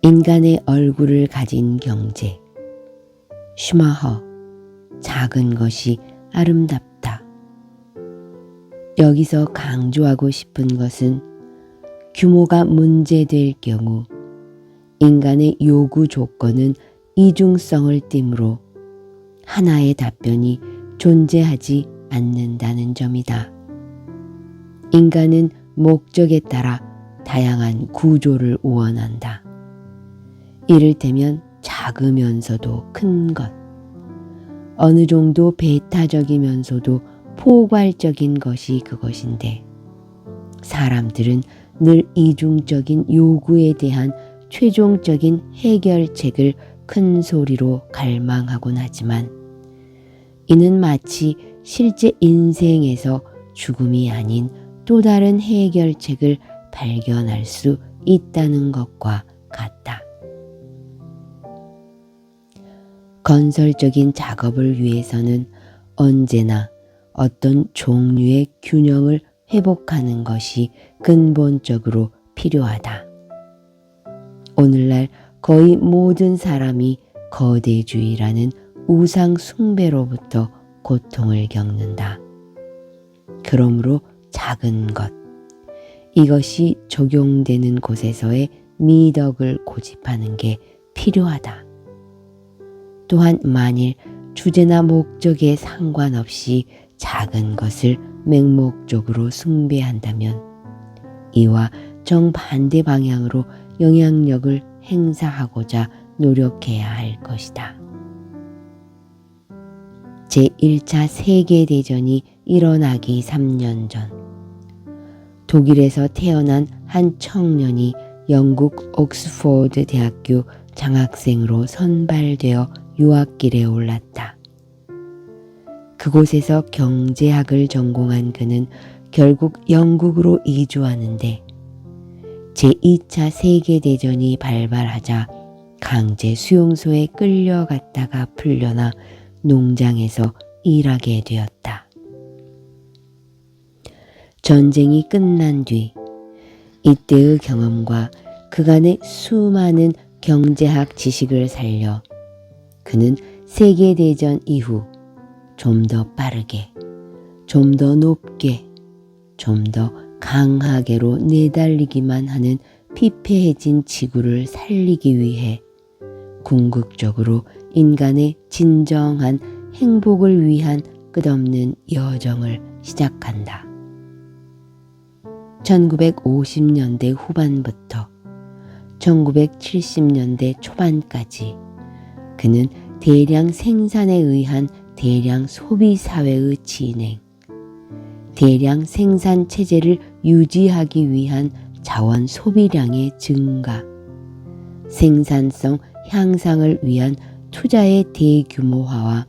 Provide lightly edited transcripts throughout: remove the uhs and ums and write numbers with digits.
인간의 얼굴을 가진 경제. 슈마허, 작은 것이 아름답다. 여기서 강조하고 싶은 것은 규모가 문제될 경우 인간의 요구 조건은 이중성을 띠므로 하나의 답변이 존재하지 않는다는 점이다. 인간은 목적에 따라 다양한 구조를 원한다. 이를테면 작으면서도 큰 것, 어느 정도 배타적이면서도 포괄적인 것이 그것인데, 사람들은 늘 이중적인 요구에 대한 최종적인 해결책을 큰 소리로 갈망하곤 하지만, 이는 마치 실제 인생에서 죽음이 아닌 또 다른 해결책을 발견할 수 있다는 것과 같다. 건설적인 작업을 위해서는 언제나 어떤 종류의 균형을 회복하는 것이 근본적으로 필요하다. 오늘날 거의 모든 사람이 거대주의라는 우상 숭배로부터 고통을 겪는다. 그러므로 작은 것, 이것이 적용되는 곳에서의 미덕을 고집하는 게 필요하다. 또한 만일 주제나 목적에 상관없이 작은 것을 맹목적으로 숭배한다면 이와 정반대 방향으로 영향력을 행사하고자 노력해야 할 것이다. 제1차 세계대전이 일어나기 3년 전, 독일에서 태어난 한 청년이 영국 옥스포드 대학교 장학생으로 선발되어 유학길에 올랐다. 그곳에서 경제학을 전공한 그는 결국 영국으로 이주하는데 제2차 세계대전이 발발하자 강제 수용소에 끌려갔다가 풀려나 농장에서 일하게 되었다. 전쟁이 끝난 뒤 이때의 경험과 그간의 수많은 경제학 지식을 살려 그는 세계대전 이후 좀 더 빠르게, 좀 더 높게, 좀 더 강하게로 내달리기만 하는 피폐해진 지구를 살리기 위해 궁극적으로 인간의 진정한 행복을 위한 끝없는 여정을 시작한다. 1950년대 후반부터 1970년대 초반까지 그는 대량 생산에 의한 대량 소비 사회의 진행, 대량 생산 체제를 유지하기 위한 자원 소비량의 증가, 생산성 향상을 위한 투자의 대규모화와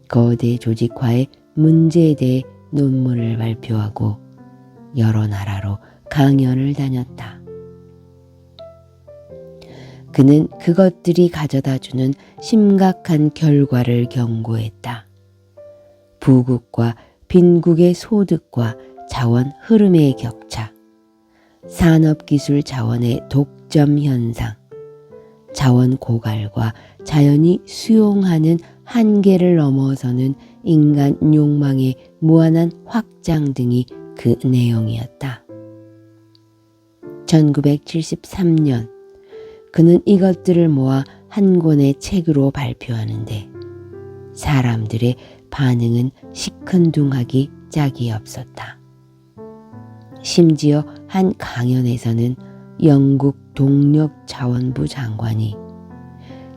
거대 조직화의 문제에 대해 논문을 발표하고 여러 나라로 강연을 다녔다. 그는 그것들이 가져다주는 심각한 결과를 경고했다. 부국과 빈국의 소득과 자원 흐름의 격차, 산업기술 자원의 독점 현상, 자원 고갈과 자연이 수용하는 한계를 넘어서는 인간 욕망의 무한한 확장 등이 그 내용이었다. 1973년 그는 이것들을 모아 한 권의 책으로 발표하는데 사람들의 반응은 시큰둥하기 짝이 없었다. 심지어 한 강연에서는 영국 동력자원부 장관이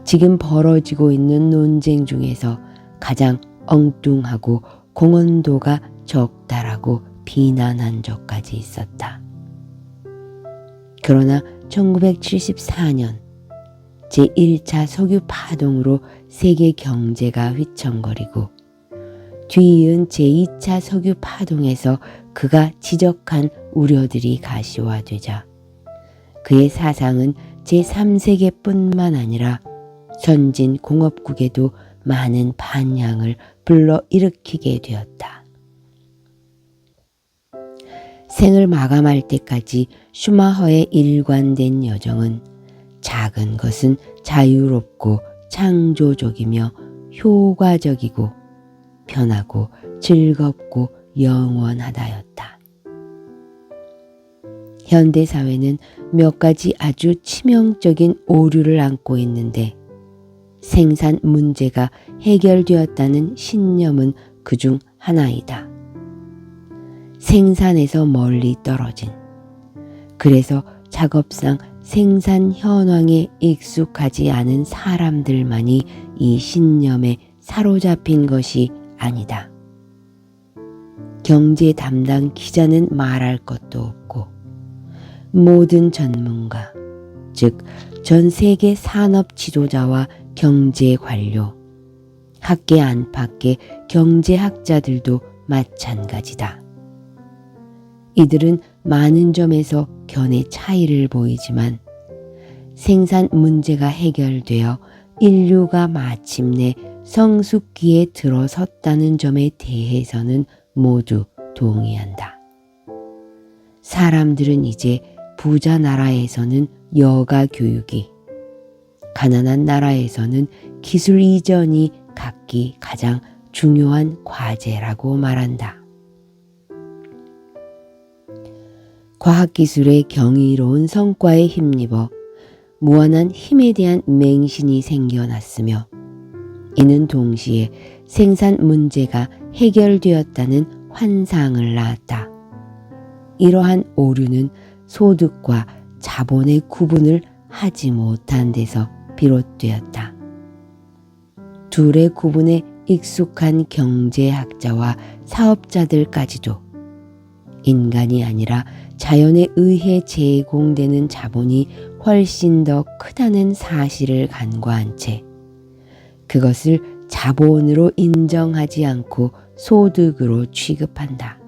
지금 벌어지고 있는 논쟁 중에서 가장 엉뚱하고 공헌도가 적다라고 비난한 적까지 있었다. 그러나 1974년 제1차 석유 파동으로 세계 경제가 휘청거리고 뒤이은 제2차 석유 파동에서 그가 지적한 우려들이 가시화되자 그의 사상은 제3세계뿐만 아니라 선진 공업국에도 많은 반향을 불러일으키게 되었다. 생을 마감할 때까지 슈마허의 일관된 여정은 작은 것은 자유롭고 창조적이며 효과적이고 편하고 즐겁고 영원하다였다. 현대사회는 몇 가지 아주 치명적인 오류를 안고 있는데 생산 문제가 해결되었다는 신념은 그중 하나이다. 생산에서 멀리 떨어진, 그래서 작업상 생산 현황에 익숙하지 않은 사람들만이 이 신념에 사로잡힌 것이 아니다. 경제 담당 기자는 말할 것도 없고 모든 전문가, 즉 전 세계 산업 지도자와 경제 관료, 학계 안팎의 경제학자들도 마찬가지다. 이들은 많은 점에서 견해 차이를 보이지만 생산 문제가 해결되어 인류가 마침내 성숙기에 들어섰다는 점에 대해서는 모두 동의한다. 사람들은 이제 부자 나라에서는 여가 교육이, 가난한 나라에서는 기술 이전이 각기 가장 중요한 과제라고 말한다. 과학기술의 경이로운 성과에 힘입어 무한한 힘에 대한 맹신이 생겨났으며 이는 동시에 생산 문제가 해결되었다는 환상을 낳았다. 이러한 오류는 소득과 자본의 구분을 하지 못한 데서 비롯되었다. 둘의 구분에 익숙한 경제학자와 사업자들까지도 인간이 아니라 자연에 의해 제공되는 자본이 훨씬 더 크다는 사실을 간과한 채 그것을 자본으로 인정하지 않고 소득으로 취급한다.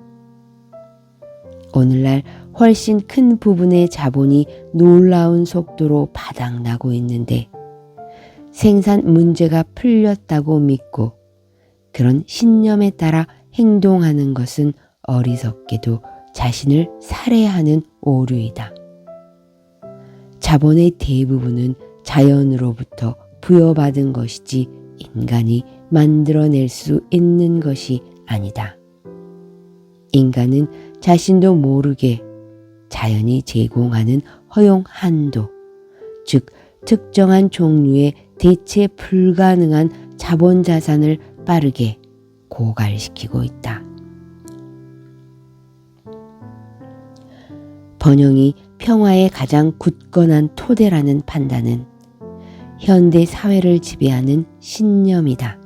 오늘날 훨씬 큰 부분의 자본이 놀라운 속도로 바닥나고 있는데 생산 문제가 풀렸다고 믿고 그런 신념에 따라 행동하는 것은 어리석게도 자신을 살해하는 오류이다. 자본의 대부분은 자연으로부터 부여받은 것이지 인간이 만들어낼 수 있는 것이 아니다. 인간은 자신도 모르게 자연이 제공하는 허용 한도, 즉 특정한 종류의 대체 불가능한 자본 자산을 빠르게 고갈시키고 있다. 번영이 평화의 가장 굳건한 토대라는 판단은 현대 사회를 지배하는 신념이다.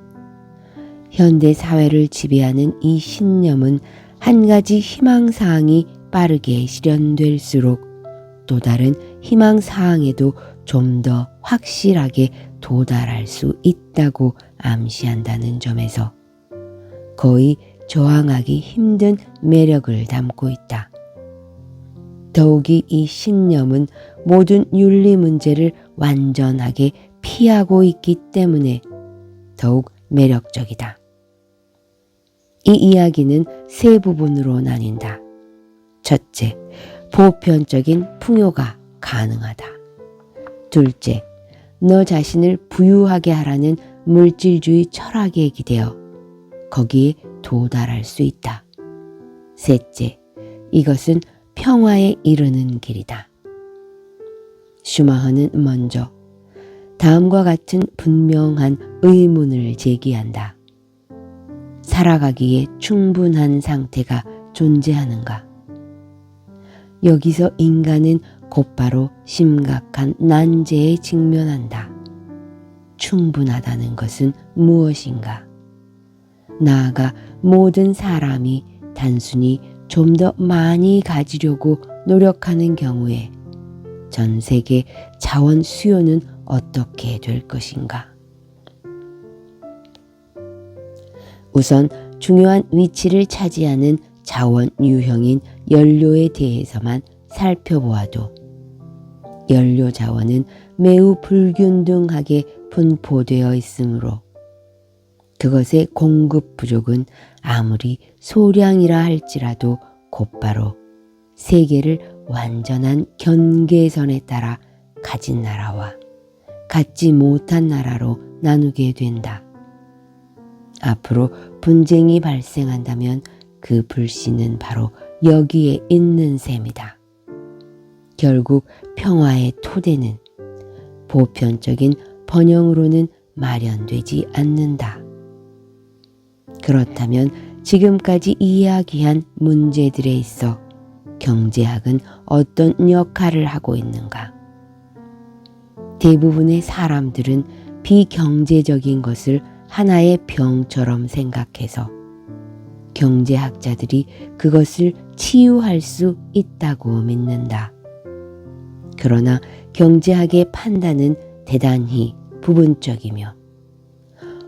현대 사회를 지배하는 이 신념은 한 가지 희망사항이 빠르게 실현될수록 또 다른 희망사항에도 좀 더 확실하게 도달할 수 있다고 암시한다는 점에서 거의 저항하기 힘든 매력을 담고 있다. 더욱이 이 신념은 모든 윤리 문제를 완전하게 피하고 있기 때문에 더욱 매력적이다. 이 이야기는 세 부분으로 나뉜다. 첫째, 보편적인 풍요가 가능하다. 둘째, 너 자신을 부유하게 하라는 물질주의 철학에 기대어 거기에 도달할 수 있다. 셋째, 이것은 평화에 이르는 길이다. 슈마허는 먼저 다음과 같은 분명한 의문을 제기한다. 살아가기에 충분한 상태가 존재하는가? 여기서 인간은 곧바로 심각한 난제에 직면한다. 충분하다는 것은 무엇인가? 나아가 모든 사람이 단순히 좀 더 많이 가지려고 노력하는 경우에 전 세계 자원 수요는 어떻게 될 것인가? 우선 중요한 위치를 차지하는 자원 유형인 연료에 대해서만 살펴보아도 연료 자원은 매우 불균등하게 분포되어 있으므로 그것의 공급 부족은 아무리 소량이라 할지라도 곧바로 세계를 완전한 경계선에 따라 가진 나라와 갖지 못한 나라로 나누게 된다. 앞으로 분쟁이 발생한다면 그 불씨는 바로 여기에 있는 셈이다. 결국 평화의 토대는 보편적인 번영으로는 마련되지 않는다. 그렇다면 지금까지 이야기한 문제들에 있어 경제학은 어떤 역할을 하고 있는가? 대부분의 사람들은 비경제적인 것을 하나의 병처럼 생각해서 경제학자들이 그것을 치유할 수 있다고 믿는다. 그러나 경제학의 판단은 대단히 부분적이며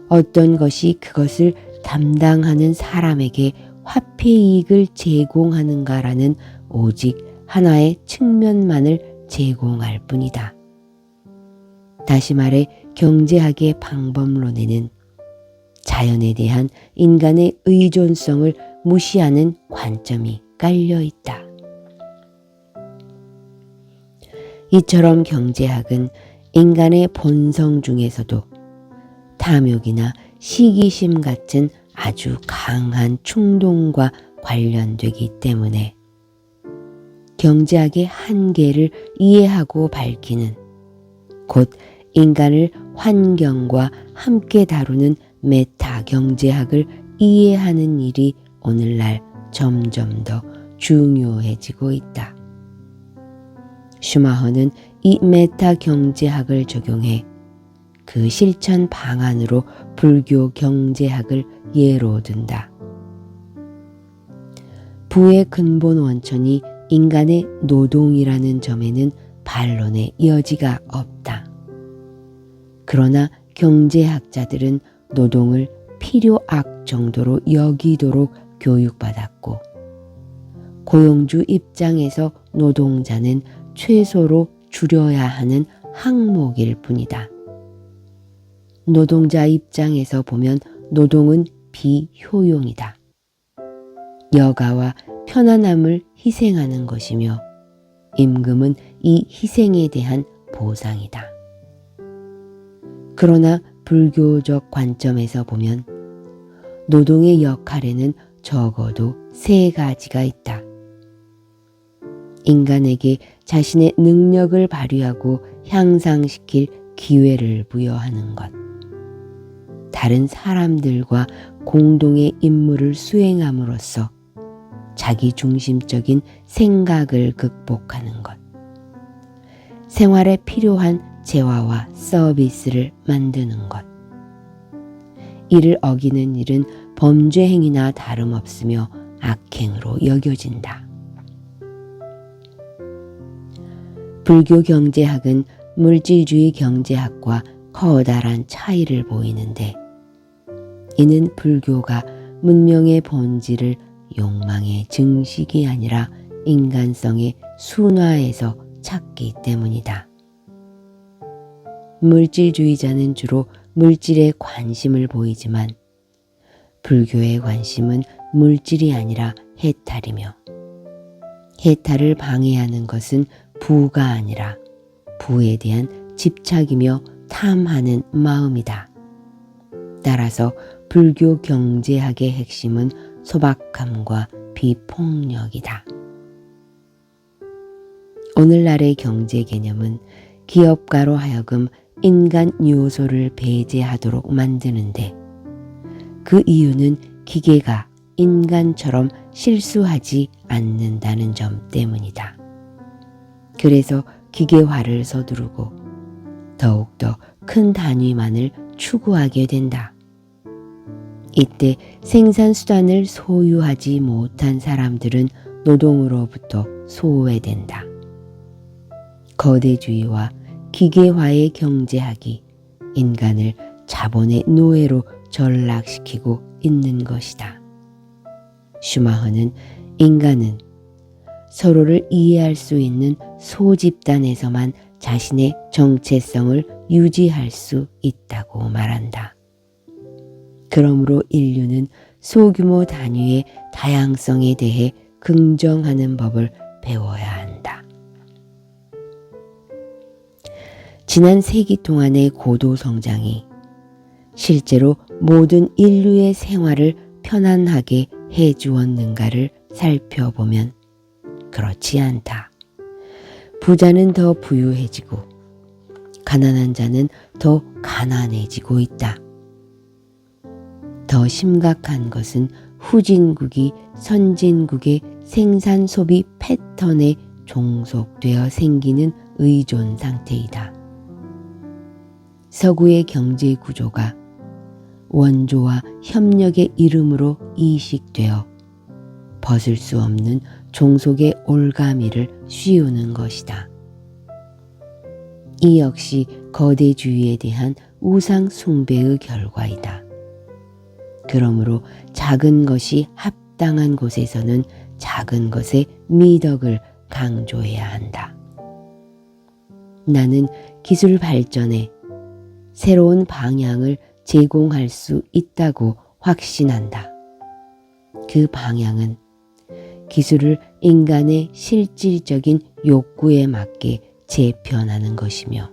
어떤 것이 그것을 담당하는 사람에게 화폐이익을 제공하는가라는 오직 하나의 측면만을 제공할 뿐이다. 다시 말해 경제학의 방법론에는 자연에 대한 인간의 의존성을 무시하는 관점이 깔려 있다. 이처럼 경제학은 인간의 본성 중에서도 탐욕이나 시기심 같은 아주 강한 충동과 관련되기 때문에 경제학의 한계를 이해하고 밝히는, 곧 인간을 환경과 함께 다루는 메타 경제학을 이해하는 일이 오늘날 점점 더 중요해지고 있다. 슈마허는 이 메타 경제학을 적용해 그 실천 방안으로 불교 경제학을 예로 든다. 부의 근본 원천이 인간의 노동이라는 점에는 반론의 여지가 없다. 그러나 경제학자들은 노동을 필요악 정도로 여기도록 교육받았고, 고용주 입장에서 노동자는 최소로 줄여야 하는 항목일 뿐이다. 노동자 입장에서 보면 노동은 비효용이다. 여가와 편안함을 희생하는 것이며 임금은 이 희생에 대한 보상이다. 그러나 불교적 관점에서 보면 노동의 역할에는 적어도 세 가지가 있다. 인간에게 자신의 능력을 발휘하고 향상시킬 기회를 부여하는 것, 다른 사람들과 공동의 임무를 수행함으로써 자기 중심적인 생각을 극복하는 것, 생활에 필요한 재화와 서비스를 만드는 것. 이를 어기는 일은 범죄 행위나 다름없으며 악행으로 여겨진다. 불교 경제학은 물질주의 경제학과 커다란 차이를 보이는데, 이는 불교가 문명의 본질을 욕망의 증식이 아니라 인간성의 순화에서 찾기 때문이다. 물질주의자는 주로 물질에 관심을 보이지만 불교의 관심은 물질이 아니라 해탈이며, 해탈을 방해하는 것은 부가 아니라 부에 대한 집착이며 탐하는 마음이다. 따라서 불교 경제학의 핵심은 소박함과 비폭력이다. 오늘날의 경제 개념은 기업가로 하여금 인간 요소를 배제하도록 만드는데, 그 이유는 기계가 인간처럼 실수하지 않는다는 점 때문이다. 그래서 기계화를 서두르고 더욱더 큰 단위만을 추구하게 된다. 이때 생산수단을 소유하지 못한 사람들은 노동으로부터 소외된다. 거대주의와 기계화의 경제학이 인간을 자본의 노예로 전락시키고 있는 것이다. 슈마허는 인간은 서로를 이해할 수 있는 소집단에서만 자신의 정체성을 유지할 수 있다고 말한다. 그러므로 인류는 소규모 단위의 다양성에 대해 긍정하는 법을 배워야 한다. 지난 세기 동안의 고도 성장이 실제로 모든 인류의 생활을 편안하게 해주었는가를 살펴보면 그렇지 않다. 부자는 더 부유해지고 가난한 자는 더 가난해지고 있다. 더 심각한 것은 후진국이 선진국의 생산 소비 패턴에 종속되어 생기는 의존 상태이다. 서구의 경제 구조가 원조와 협력의 이름으로 이식되어 벗을 수 없는 종속의 올가미를 씌우는 것이다. 이 역시 거대주의에 대한 우상 숭배의 결과이다. 그러므로 작은 것이 합당한 곳에서는 작은 것의 미덕을 강조해야 한다. 나는 기술 발전에 새로운 방향을 제공할 수 있다고 확신한다. 그 방향은 기술을 인간의 실질적인 욕구에 맞게 재편하는 것이며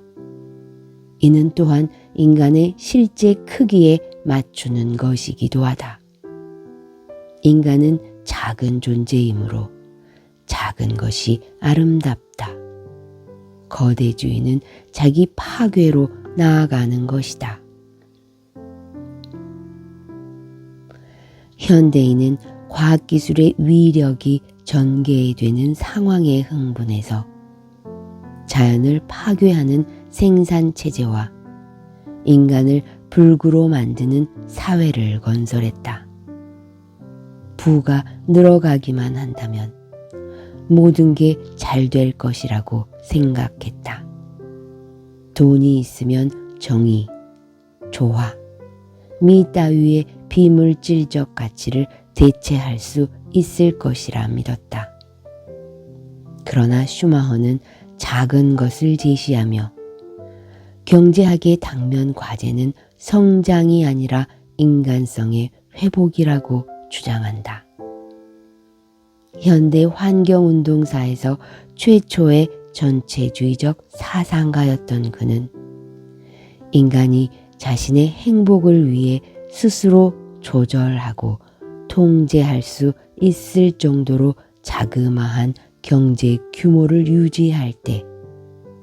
이는 또한 인간의 실제 크기에 맞추는 것이기도 하다. 인간은 작은 존재이므로 작은 것이 아름답다. 거대주의는 자기 파괴로 나아가는 것이다. 현대인은 과학기술의 위력이 전개되는 상황에 흥분해서 자연을 파괴하는 생산체제와 인간을 불구로 만드는 사회를 건설했다. 부가 늘어가기만 한다면 모든 게 잘 될 것이라고 생각했다. 돈이 있으면 정의, 조화, 미 따위의 비물질적 가치를 대체할 수 있을 것이라 믿었다. 그러나 슈마허는 작은 것을 제시하며 경제학의 당면 과제는 성장이 아니라 인간성의 회복이라고 주장한다. 현대 환경운동사에서 최초의 전체주의적 사상가였던 그는 인간이 자신의 행복을 위해 스스로 조절하고 통제할 수 있을 정도로 자그마한 경제 규모를 유지할 때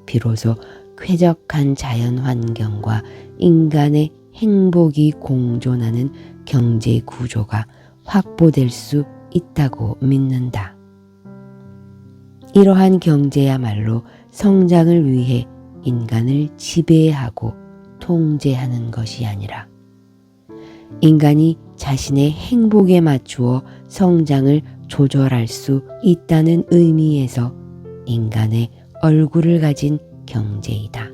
비로소 쾌적한 자연 환경과 인간의 행복이 공존하는 경제 구조가 확보될 수 있다고 믿는다. 이러한 경제야말로 성장을 위해 인간을 지배하고 통제하는 것이 아니라 인간이 자신의 행복에 맞추어 성장을 조절할 수 있다는 의미에서 인간의 얼굴을 가진 경제이다.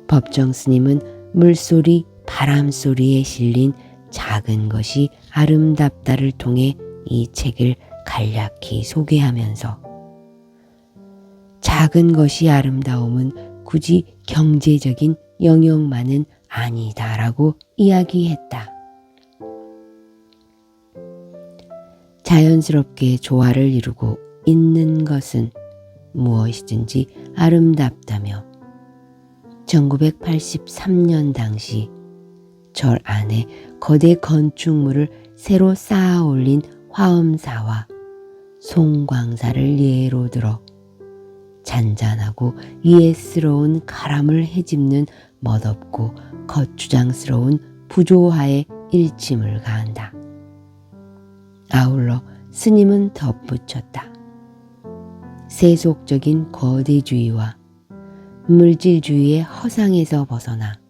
법정 스님은 물소리, 바람소리에 실린 작은 것이 아름답다를 통해 이 책을 간략히 소개하면서 작은 것이 아름다움은 굳이 경제적인 영역만은 아니다라고 이야기했다. 자연스럽게 조화를 이루고 있는 것은 무엇이든지 아름답다며 1983년 당시 절 안에 거대 건축물을 새로 쌓아 올린 화엄사와 송광사를 예로 들어 잔잔하고 예스러운 가람을 헤집는 멋없고 거추장스러운 부조화의 일침을 가한다. 아울러 스님은 덧붙였다. 세속적인 거대주의와 물질주의의 허상에서 벗어나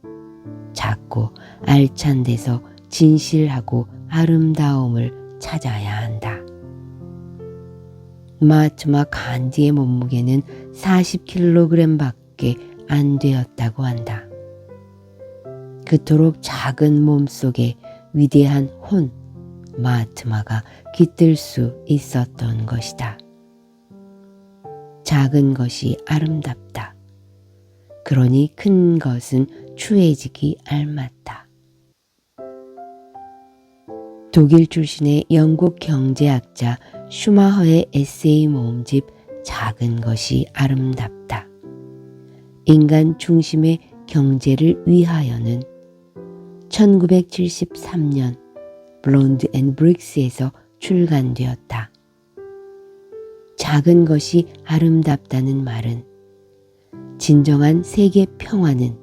작고 알찬 데서 진실하고 아름다움을 찾아야 한다. 마하트마 간디의 몸무게는 40kg밖에 안 되었다고 한다. 그토록 작은 몸속에 위대한 혼, 마하트마가 깃들 수 있었던 것이다. 작은 것이 아름답다. 그러니 큰 것은 추해지기 알맞다. 독일 출신의 영국 경제학자 슈마허의 에세이 모음집 작은 것이 아름답다. 인간 중심의 경제를 위하여는 1973년 블론드 앤 브릭스에서 출간되었다. 작은 것이 아름답다는 말은 진정한 세계 평화는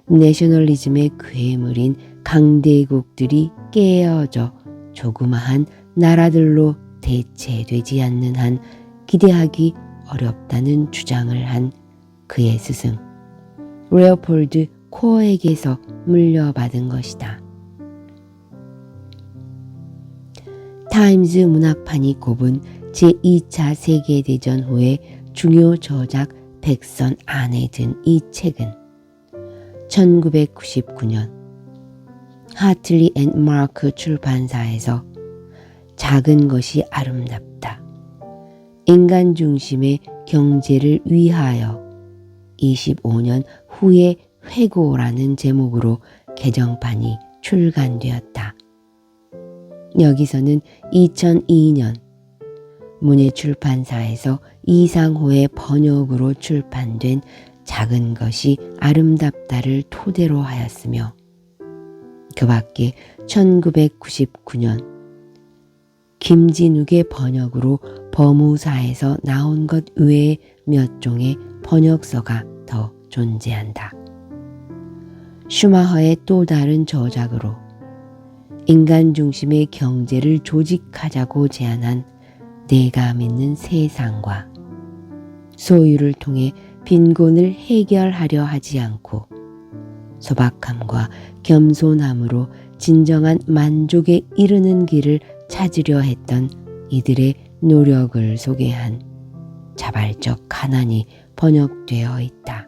내셔널리즘의 괴물인 강대국들이 깨어져 조그마한 나라들로 대체되지 않는 한 기대하기 어렵다는 주장을 한 그의 스승 레오폴드 코어에게서 물려받은 것이다. 타임즈 문학판이 꼽은 제2차 세계대전 후의 중요 저작 100선 안에 든 이 책은 1999년 하틀리 앤 마크 출판사에서 작은 것이 아름답다. 인간 중심의 경제를 위하여 25년 후의 회고라는 제목으로 개정판이 출간되었다. 여기서는 2002년 문예출판사에서 이상호의 번역으로 출판된 작은 것이 아름답다를 토대로 하였으며 그 밖에 1999년 김진욱의 번역으로 법무사에서 나온 것 외에 몇 종의 번역서가 더 존재한다. 슈마허의 또 다른 저작으로 인간 중심의 경제를 조직하자고 제안한 내가 믿는 세상과 소유를 통해 빈곤을 해결하려 하지 않고 소박함과 겸손함으로 진정한 만족에 이르는 길을 찾으려 했던 이들의 노력을 소개한 자발적 가난이 번역되어 있다.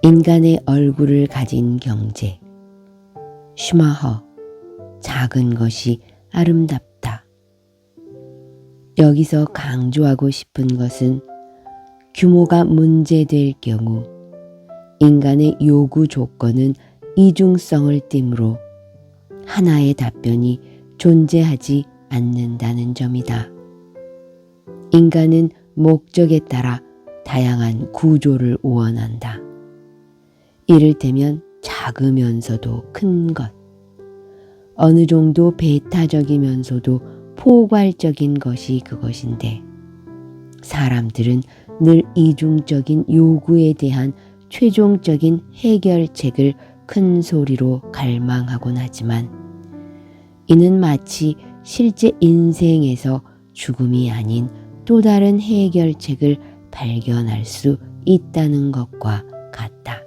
인간의 얼굴을 가진 경제. 슈마허, 작은 것이 아름답다. 여기서 강조하고 싶은 것은 규모가 문제될 경우 인간의 요구 조건은 이중성을 띠므로 하나의 답변이 존재하지 않는다는 점이다. 인간은 목적에 따라 다양한 구조를 원한다. 이를테면 작으면서도 큰 것, 어느 정도 배타적이면서도 포괄적인 것이 그것인데 사람들은 늘 이중적인 요구에 대한 최종적인 해결책을 큰 소리로 갈망하곤 하지만 이는 마치 실제 인생에서 죽음이 아닌 또 다른 해결책을 발견할 수 있다는 것과 같다.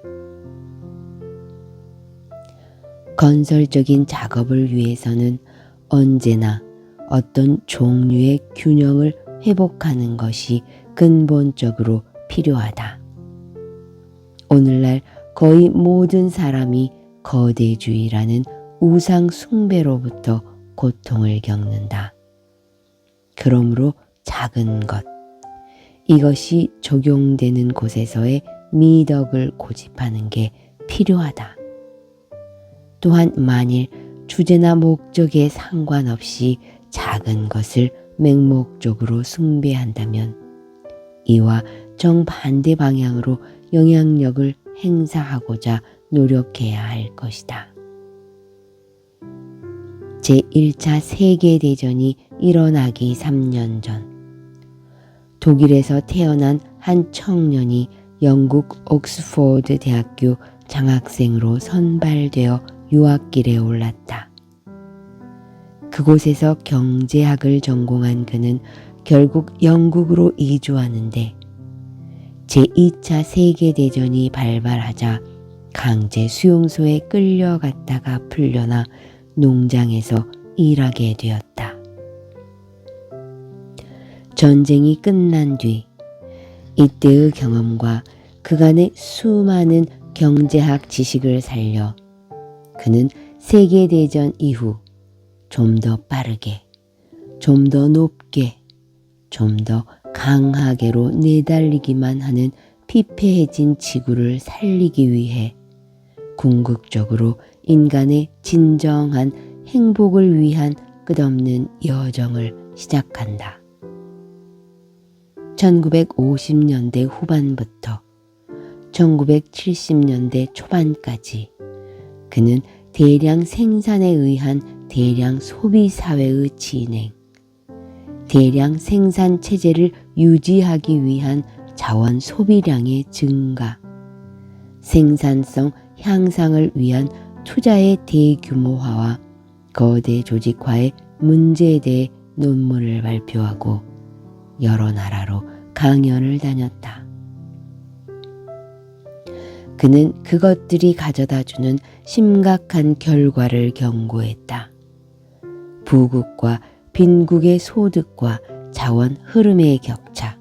건설적인 작업을 위해서는 언제나 어떤 종류의 균형을 회복하는 것이 근본적으로 필요하다. 오늘날 거의 모든 사람이 거대주의라는 우상 숭배로부터 고통을 겪는다. 그러므로 작은 것, 이것이 적용되는 곳에서의 미덕을 고집하는 게 필요하다. 또한 만일 주제나 목적에 상관없이 작은 것을 맹목적으로 숭배한다면 이와 정반대 방향으로 영향력을 행사하고자 노력해야 할 것이다. 제1차 세계대전이 일어나기 3년 전 독일에서 태어난 한 청년이 영국 옥스포드 대학교 장학생으로 선발되어 유학길에 올랐다. 그곳에서 경제학을 전공한 그는 결국 영국으로 이주하는데 제2차 세계대전이 발발하자 강제 수용소에 끌려갔다가 풀려나 농장에서 일하게 되었다. 전쟁이 끝난 뒤 이때의 경험과 그간의 수많은 경제학 지식을 살려 그는 세계대전 이후 좀 더 빠르게, 좀 더 높게, 좀 더 강하게로 내달리기만 하는 피폐해진 지구를 살리기 위해 궁극적으로 인간의 진정한 행복을 위한 끝없는 여정을 시작한다. 1950년대 후반부터 1970년대 초반까지 그는 대량 생산에 의한 대량 소비 사회의 진행, 대량 생산 체제를 유지하기 위한 자원 소비량의 증가, 생산성 향상을 위한 투자의 대규모화와 거대 조직화의 문제에 대해 논문을 발표하고 여러 나라로 강연을 다녔다. 그는 그것들이 가져다주는 심각한 결과를 경고했다. 부국과 빈국의 소득과 자원 흐름의 격차,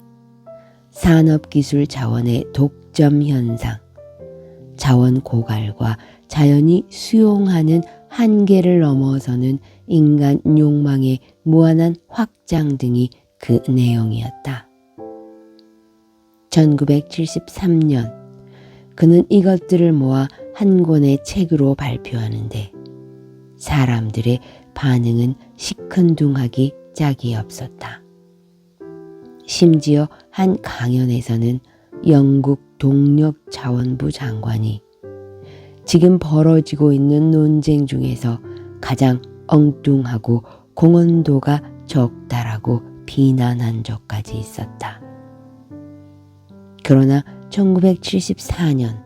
산업기술 자원의 독점 현상, 자원 고갈과 자연이 수용하는 한계를 넘어서는 인간 욕망의 무한한 확장 등이 그 내용이었다. 1973년 그는 이것들을 모아 한 권의 책으로 발표하는데 사람들의 반응은 시큰둥하기 짝이 없었다. 심지어 한 강연에서는 영국 동력자원부 장관이 지금 벌어지고 있는 논쟁 중에서 가장 엉뚱하고 공헌도가 적다라고 비난한 적까지 있었다. 그러나 1974년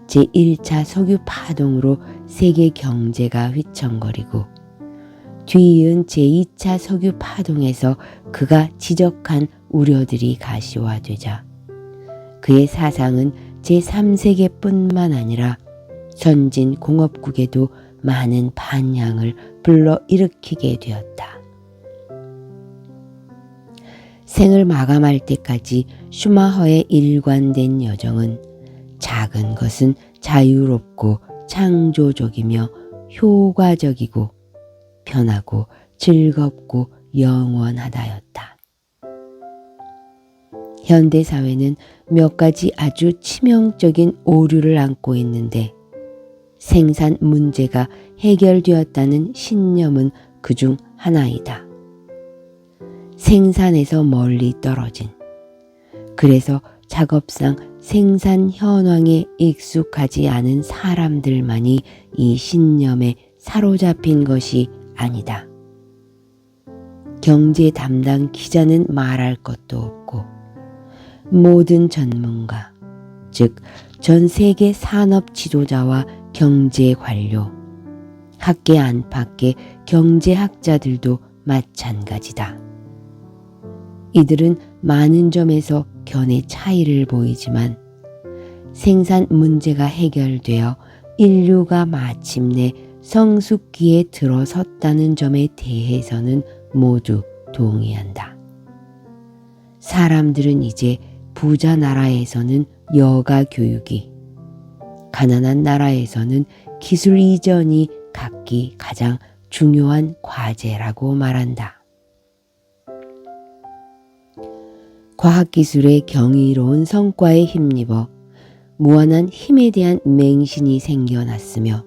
제1차 석유 파동으로 세계 경제가 휘청거리고 뒤이은 제2차 석유 파동에서 그가 지적한 우려들이 가시화되자 그의 사상은 제3세계뿐만 아니라 선진 공업국에도 많은 반향을 불러일으키게 되었다. 생을 마감할 때까지 슈마허의 일관된 여정은 작은 것은 자유롭고 창조적이며 효과적이고 편하고 즐겁고 영원하다였다. 현대사회는 몇 가지 아주 치명적인 오류를 안고 있는데 생산 문제가 해결되었다는 신념은 그중 하나이다. 생산에서 멀리 떨어진, 그래서 작업상 생산 현황에 익숙하지 않은 사람들만이 이 신념에 사로잡힌 것이 아니다. 경제 담당 기자는 말할 것도 없고 모든 전문가, 즉 전 세계 산업 지도자와 경제 관료, 학계 안팎의 경제학자들도 마찬가지다. 이들은 많은 점에서 견해 차이를 보이지만 생산 문제가 해결되어 인류가 마침내 성숙기에 들어섰다는 점에 대해서는 모두 동의한다. 사람들은 이제 부자 나라에서는 여가 교육이, 가난한 나라에서는 기술 이전이 각기 가장 중요한 과제라고 말한다. 과학기술의 경이로운 성과에 힘입어 무한한 힘에 대한 맹신이 생겨났으며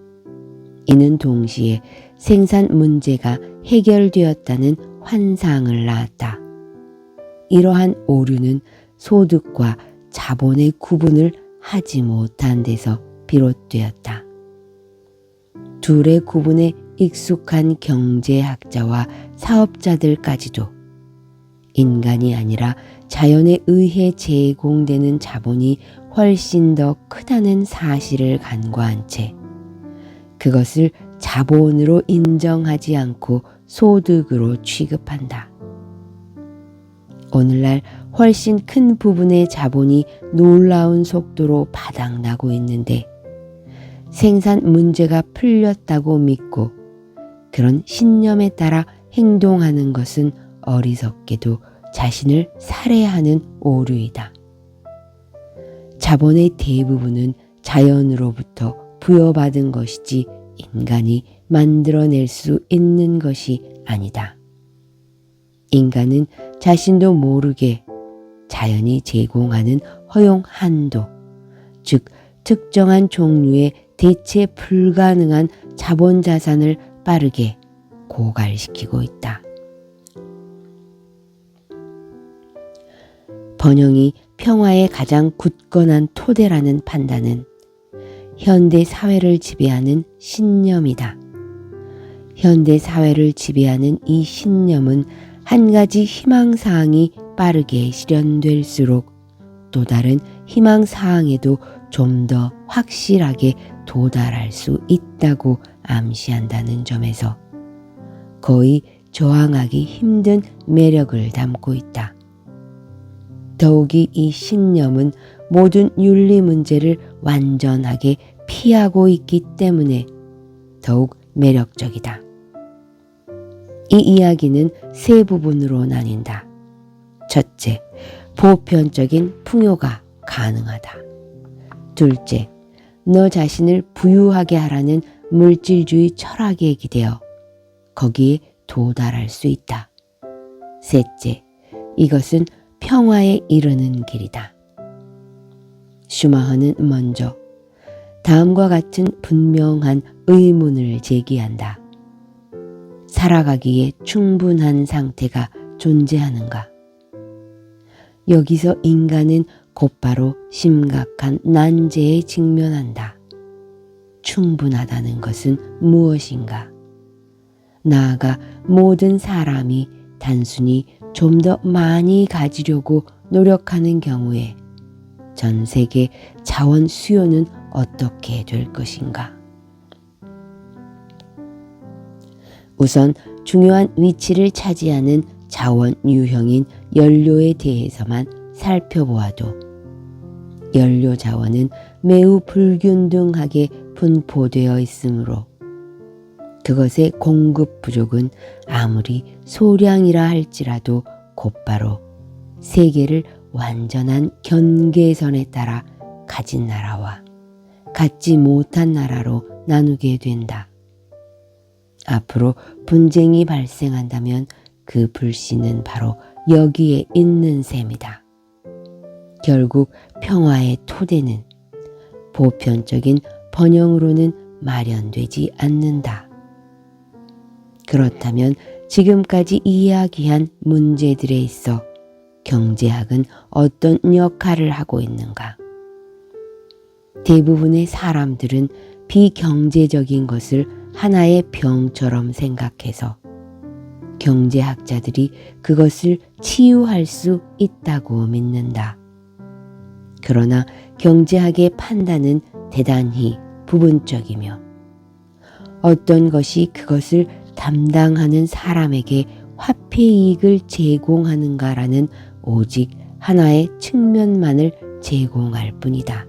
이는 동시에 생산 문제가 해결되었다는 환상을 낳았다. 이러한 오류는 소득과 자본의 구분을 하지 못한 데서 비롯되었다. 둘의 구분에 익숙한 경제학자와 사업자들까지도 인간이 아니라 자연에 의해 제공되는 자본이 훨씬 더 크다는 사실을 간과한 채 그것을 자본으로 인정하지 않고 소득으로 취급한다. 오늘날 훨씬 큰 부분의 자본이 놀라운 속도로 바닥나고 있는데 생산 문제가 풀렸다고 믿고 그런 신념에 따라 행동하는 것은 어리석게도 자신을 살해하는 오류이다. 자본의 대부분은 자연으로부터 부여받은 것이지 인간이 만들어낼 수 있는 것이 아니다. 인간은 자신도 모르게 자연이 제공하는 허용 한도, 즉 특정한 종류의 대체 불가능한 자본 자산을 빠르게 고갈시키고 있다. 번영이 평화의 가장 굳건한 토대라는 판단은 현대 사회를 지배하는 신념이다. 현대 사회를 지배하는 이 신념은 한 가지 희망사항이 빠르게 실현될수록 또 다른 희망사항에도 좀 더 확실하게 도달할 수 있다고 암시한다는 점에서 거의 저항하기 힘든 매력을 담고 있다. 더욱이 이 신념은 모든 윤리 문제를 완전하게 피하고 있기 때문에 더욱 매력적이다. 이 이야기는 세 부분으로 나뉜다. 첫째, 보편적인 풍요가 가능하다. 둘째, 너 자신을 부유하게 하라는 물질주의 철학에 기대어 거기에 도달할 수 있다. 셋째, 이것은 평화에 이르는 길이다. 슈마허는 먼저 다음과 같은 분명한 의문을 제기한다. 살아가기에 충분한 상태가 존재하는가? 여기서 인간은 곧바로 심각한 난제에 직면한다. 충분하다는 것은 무엇인가? 나아가 모든 사람이 단순히 좀 더 많이 가지려고 노력하는 경우에 전 세계 자원 수요는 어떻게 될 것인가? 우선 중요한 위치를 차지하는 자원 유형인 연료에 대해서만 살펴보아도 연료 자원은 매우 불균등하게 분포되어 있으므로 그것의 공급 부족은 아무리 소량이라 할지라도 곧바로 세계를 완전한 경계선에 따라 가진 나라와 갖지 못한 나라로 나누게 된다. 앞으로 분쟁이 발생한다면 그 불씨는 바로 여기에 있는 셈이다. 결국 평화의 토대는 보편적인 번영으로는 마련되지 않는다. 그렇다면 지금까지 이야기한 문제들에 있어 경제학은 어떤 역할을 하고 있는가? 대부분의 사람들은 비경제적인 것을 하나의 병처럼 생각해서 경제학자들이 그것을 치유할 수 있다고 믿는다. 그러나 경제학의 판단은 대단히 부분적이며 어떤 것이 그것을 담당하는 사람에게 화폐이익을 제공하는가라는 오직 하나의 측면만을 제공할 뿐이다.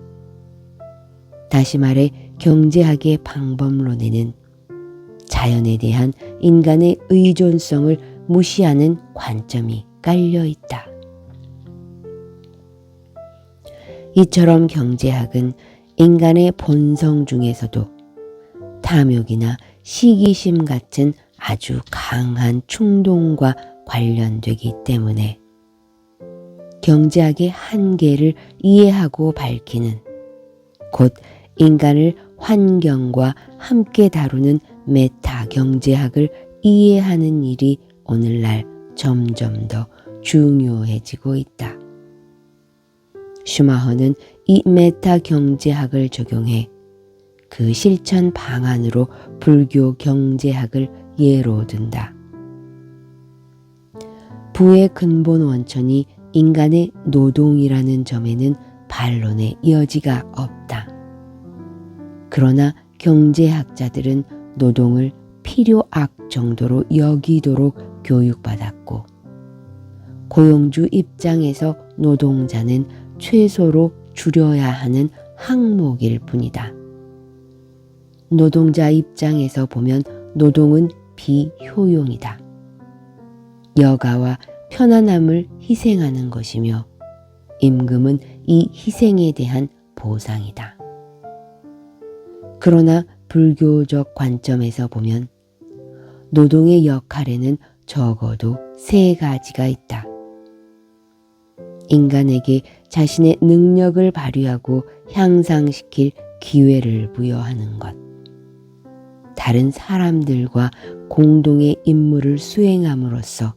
다시 말해 경제학의 방법론에는 자연에 대한 인간의 의존성을 무시하는 관점이 깔려 있다. 이처럼 경제학은 인간의 본성 중에서도 탐욕이나 시기심 같은 아주 강한 충동과 관련되기 때문에 경제학의 한계를 이해하고 밝히는 곧 인간을 환경과 함께 다루는 메타 경제학을 이해하는 일이 오늘날 점점 더 중요해지고 있다. 슈마허는 이 메타 경제학을 적용해 그 실천 방안으로 불교 경제학을 예로 든다. 부의 근본 원천이 인간의 노동이라는 점에는 반론의 여지가 없다. 그러나 경제학자들은 노동을 필요악 정도로 여기도록 교육받았고 고용주 입장에서 노동자는 최소로 줄여야 하는 항목일 뿐이다. 노동자 입장에서 보면 노동은 비효용이다. 여가와 편안함을 희생하는 것이며 임금은 이 희생에 대한 보상이다. 그러나 불교적 관점에서 보면 노동의 역할에는 적어도 세 가지가 있다. 인간에게 자신의 능력을 발휘하고 향상시킬 기회를 부여하는 것. 다른 사람들과 공동의 임무를 수행함으로써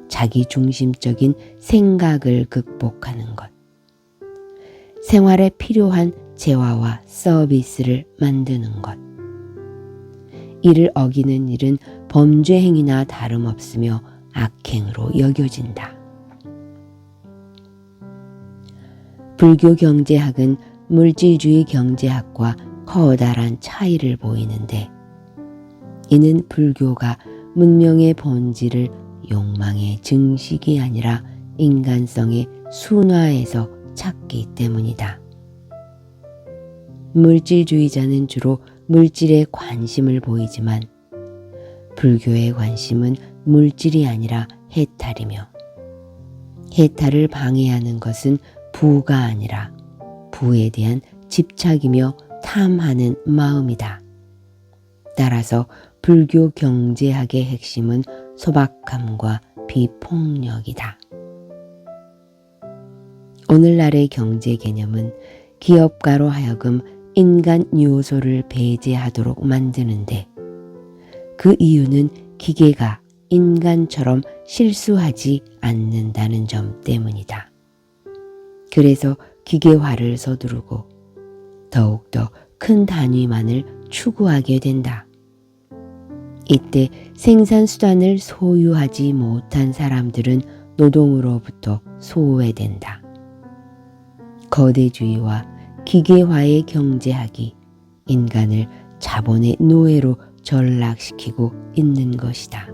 자기 중심적인 생각을 극복하는 것, 생활에 필요한 재화와 서비스를 만드는 것, 이를 어기는 일은 범죄 행위나 다름없으며 악행으로 여겨진다. 불교 경제학은 물질주의 경제학과 커다란 차이를 보이는데, 이는 불교가 문명의 본질을 욕망의 증식이 아니라 인간성의 순화에서 찾기 때문이다. 물질주의자는 주로 물질에 관심을 보이지만 불교의 관심은 물질이 아니라 해탈이며, 해탈을 방해하는 것은 부가 아니라 부에 대한 집착이며 탐하는 마음이다. 따라서 불교 경제학의 핵심은 소박함과 비폭력이다. 오늘날의 경제 개념은 기업가로 하여금 인간 요소를 배제하도록 만드는데, 그 이유는 기계가 인간처럼 실수하지 않는다는 점 때문이다. 그래서 기계화를 서두르고 더욱더 큰 단위만을 추구하게 된다. 이때 생산수단을 소유하지 못한 사람들은 노동으로부터 소외된다. 거대주의와 기계화의 경제학이 인간을 자본의 노예로 전락시키고 있는 것이다.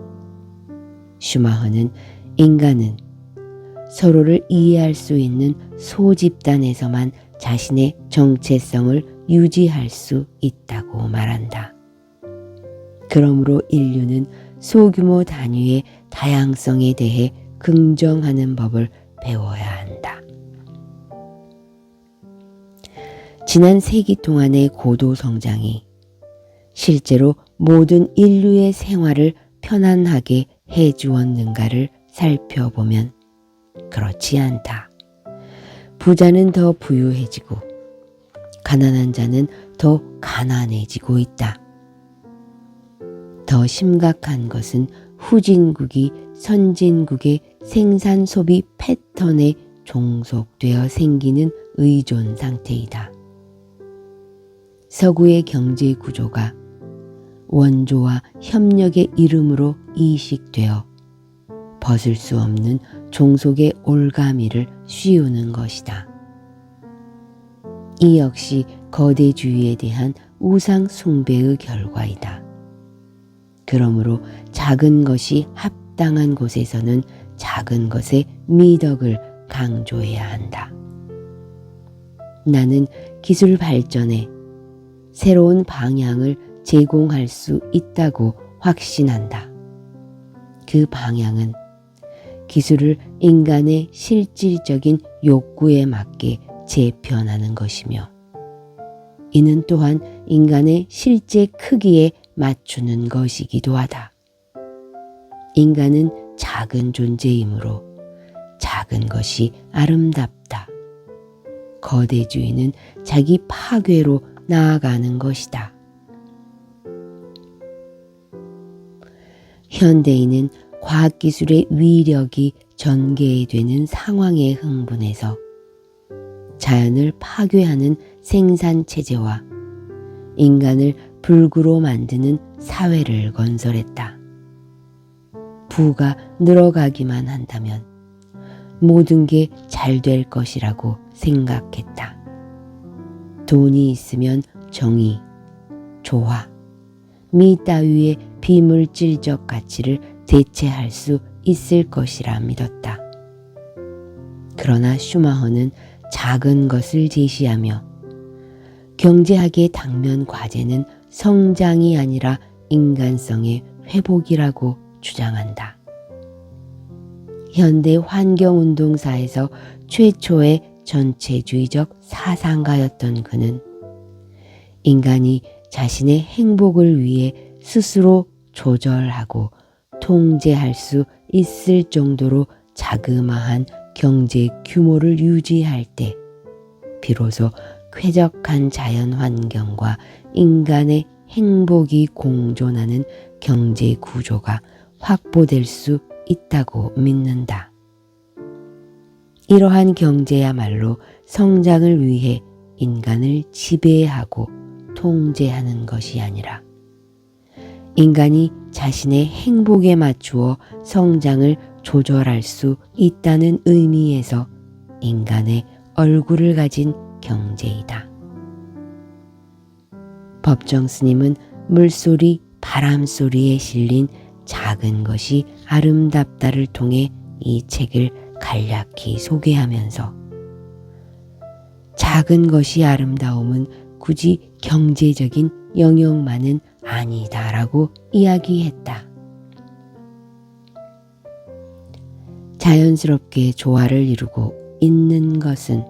슈마허는 인간은 서로를 이해할 수 있는 소집단에서만 자신의 정체성을 유지할 수 있다고 말한다. 그러므로 인류는 소규모 단위의 다양성에 대해 긍정하는 법을 배워야 한다. 지난 세기 동안의 고도 성장이 실제로 모든 인류의 생활을 편안하게 해주었는가를 살펴보면 그렇지 않다. 부자는 더 부유해지고 가난한 자는 더 가난해지고 있다. 더 심각한 것은 후진국이 선진국의 생산 소비 패턴에 종속되어 생기는 의존 상태이다. 서구의 경제 구조가 원조와 협력의 이름으로 이식되어 벗을 수 없는 종속의 올가미를 씌우는 것이다. 이 역시 거대주의에 대한 우상 숭배의 결과이다. 그러므로 작은 것이 합당한 곳에서는 작은 것의 미덕을 강조해야 한다. 나는 기술 발전에 새로운 방향을 제공할 수 있다고 확신한다. 그 방향은 기술을 인간의 실질적인 욕구에 맞게 재편하는 것이며, 이는 또한 인간의 실제 크기에 맞추는 것이기도 하다. 인간은 작은 존재이므로 작은 것이 아름답다. 거대주의는 자기 파괴로 나아가는 것이다. 현대인은 과학기술의 위력이 전개되는 상황에 흥분해서 자연을 파괴하는 생산체제와 인간을 불구로 만드는 사회를 건설했다. 부가 늘어가기만 한다면 모든 게 잘 될 것이라고 생각했다. 돈이 있으면 정의, 조화, 미 따위의 비물질적 가치를 대체할 수 있을 것이라 믿었다. 그러나 슈마허는 작은 것을 제시하며 경제학의 당면 과제는 성장이 아니라 인간성의 회복이라고 주장한다. 현대 환경운동사에서 최초의 전체주의적 사상가였던 그는 인간이 자신의 행복을 위해 스스로 조절하고 통제할 수 있을 정도로 자그마한 경제 규모를 유지할 때 비로소 쾌적한 자연 환경과 인간의 행복이 공존하는 경제 구조가 확보될 수 있다고 믿는다. 이러한 경제야말로 성장을 위해 인간을 지배하고 통제하는 것이 아니라 인간이 자신의 행복에 맞추어 성장을 조절할 수 있다는 의미에서 인간의 얼굴을 가진 경제이다. 법정 스님은 물소리, 바람소리에 실린 작은 것이 아름답다를 통해 이 책을 간략히 소개하면서 작은 것이 아름다움은 굳이 경제적인 영역만은 아니다라고 이야기했다. 자연스럽게 조화를 이루고 있는 것은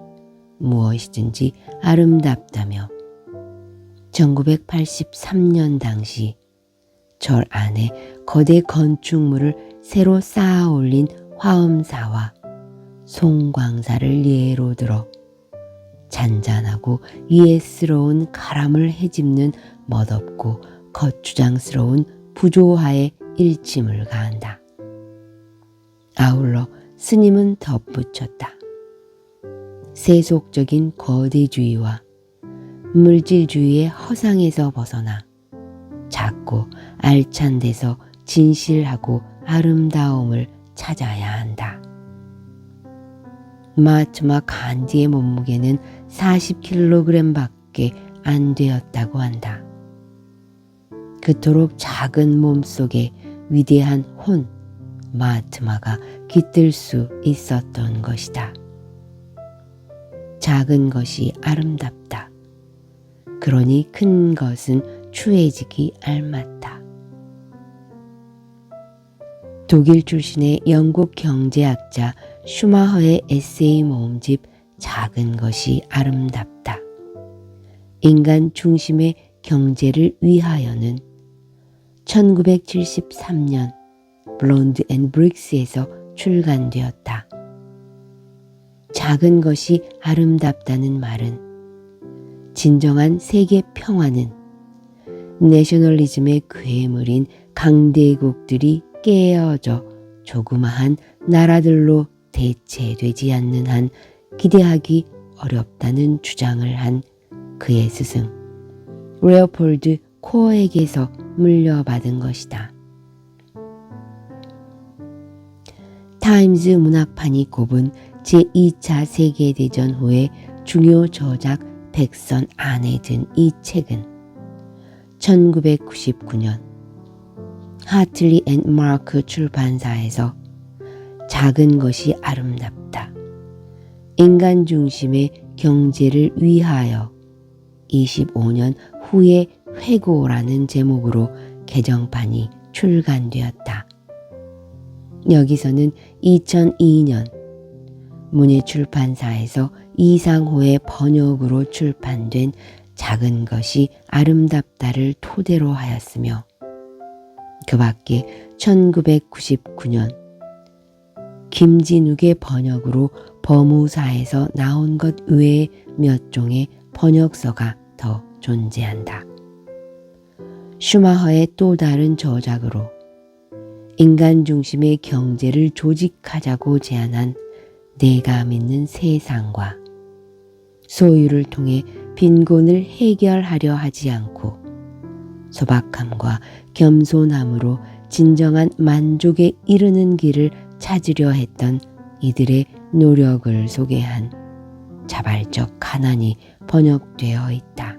무엇이든지 아름답다며 1983년 당시 절 안에 거대 건축물을 새로 쌓아 올린 화엄사와 송광사를 예로 들어 잔잔하고 이해스러운 가람을 헤집는 멋없고 거추장스러운 부조화의 일침을 가한다. 아울러 스님은 덧붙였다. 세속적인 거대주의와 물질주의의 허상에서 벗어나 작고 알찬 데서 진실하고 아름다움을 찾아야 한다. 마하트마 간디의 몸무게는 40kg밖에 안 되었다고 한다. 그토록 작은 몸 속에 위대한 혼, 마하트마가 깃들 수 있었던 것이다. 작은 것이 아름답다. 그러니 큰 것은 추해지기 알맞다. 독일 출신의 영국 경제학자 슈마허의 에세이 모음집 작은 것이 아름답다. 인간 중심의 경제를 위하여는 1973년 블론드 앤 브릭스에서 출간되었다. 작은 것이 아름답다는 말은 진정한 세계 평화는 내셔널리즘의 괴물인 강대국들이 깨어져 조그마한 나라들로 대체되지 않는 한 기대하기 어렵다는 주장을 한 그의 스승 레오폴드 코어에게서 물려받은 것이다. 타임즈 문학판이 꼽은 제2차 세계대전 후의 중요 저작 100선 안에 든 이 책은 1999년 하틀리 앤 마크 출판사에서 작은 것이 아름답다. 인간 중심의 경제를 위하여 25년 후의 회고라는 제목으로 개정판이 출간되었다. 여기서는 2002년 문예출판사에서 이상호의 번역으로 출판된 작은 것이 아름답다를 토대로 하였으며 그 밖에 1999년 김진욱의 번역으로 법무사에서 나온 것 외에 몇 종의 번역서가 더 존재한다. 슈마허의 또 다른 저작으로 인간 중심의 경제를 조직하자고 제안한 내가 믿는 세상과 소유를 통해 빈곤을 해결하려 하지 않고 소박함과 겸손함으로 진정한 만족에 이르는 길을 찾으려 했던 이들의 노력을 소개한 자발적 가난이 번역되어 있다.